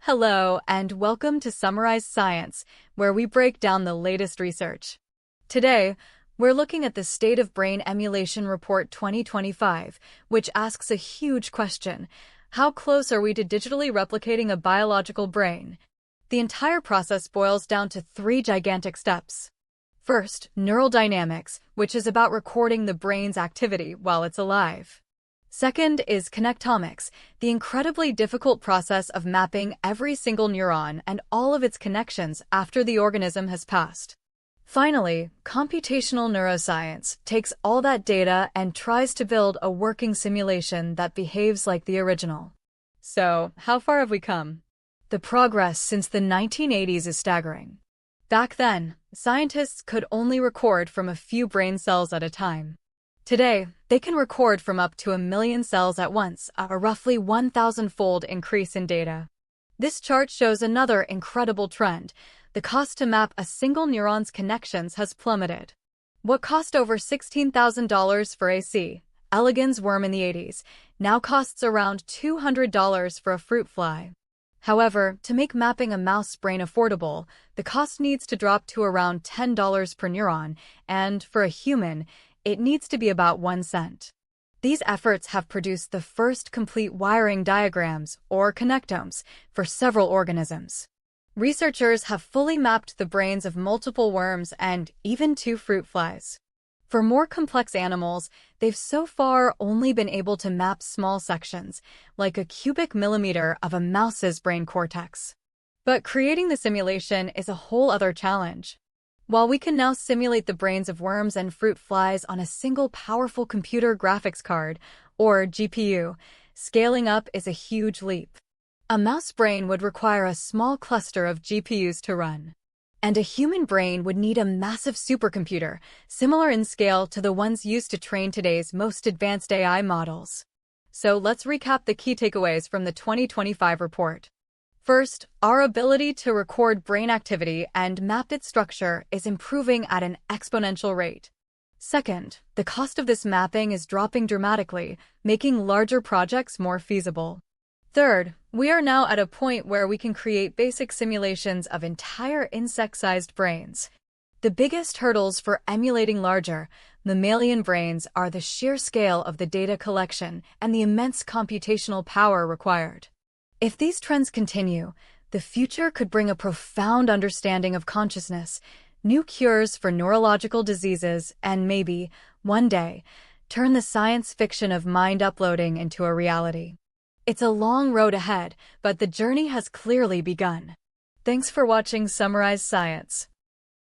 Hello, and welcome to Summarize Science, where we break down the latest research. Today, we're looking at the State of Brain Emulation Report 2025, which asks a huge question. How close are we to digitally replicating a biological brain? The entire process boils down to three gigantic steps. First, neural dynamics, which is about recording the brain's activity while it's alive. Second is connectomics, the incredibly difficult process of mapping every single neuron and all of its connections after the organism has passed. Finally, computational neuroscience takes all that data and tries to build a working simulation that behaves like the original. So, how far have we come? The progress since the 1980s is staggering. Back then, scientists could only record from a few brain cells at a time. Today, they can record from up to 1 million cells at once, a roughly 1,000-fold increase in data. This chart shows another incredible trend. The cost to map a single neuron's connections has plummeted. What cost over $16,000 for A.C. elegans worm in the 80s now costs around $200 for a fruit fly. However, to make mapping a mouse brain affordable, the cost needs to drop to around $10 per neuron, and for a human, it needs to be about 1 cent. These efforts have produced the first complete wiring diagrams, or connectomes, for several organisms. Researchers have fully mapped the brains of multiple worms and even 2 fruit flies. For more complex animals, they've so far only been able to map small sections, like a cubic millimeter of a mouse's brain cortex. But creating the simulation is a whole other challenge. While we can now simulate the brains of worms and fruit flies on a single powerful computer graphics card, or GPU, scaling up is a huge leap. A mouse brain would require a small cluster of GPUs to run. And a human brain would need a massive supercomputer, similar in scale to the ones used to train today's most advanced AI models. So let's recap the key takeaways from the 2025 report. First, our ability to record brain activity and map its structure is improving at an exponential rate. Second, the cost of this mapping is dropping dramatically, making larger projects more feasible. Third, we are now at a point where we can create basic simulations of entire insect-sized brains. The biggest hurdles for emulating larger, mammalian brains are the sheer scale of the data collection and the immense computational power required. If these trends continue, the future could bring a profound understanding of consciousness, new cures for neurological diseases, and maybe, one day, turn the science fiction of mind uploading into a reality. It's a long road ahead, but the journey has clearly begun. Thanks for watching Summarize Science.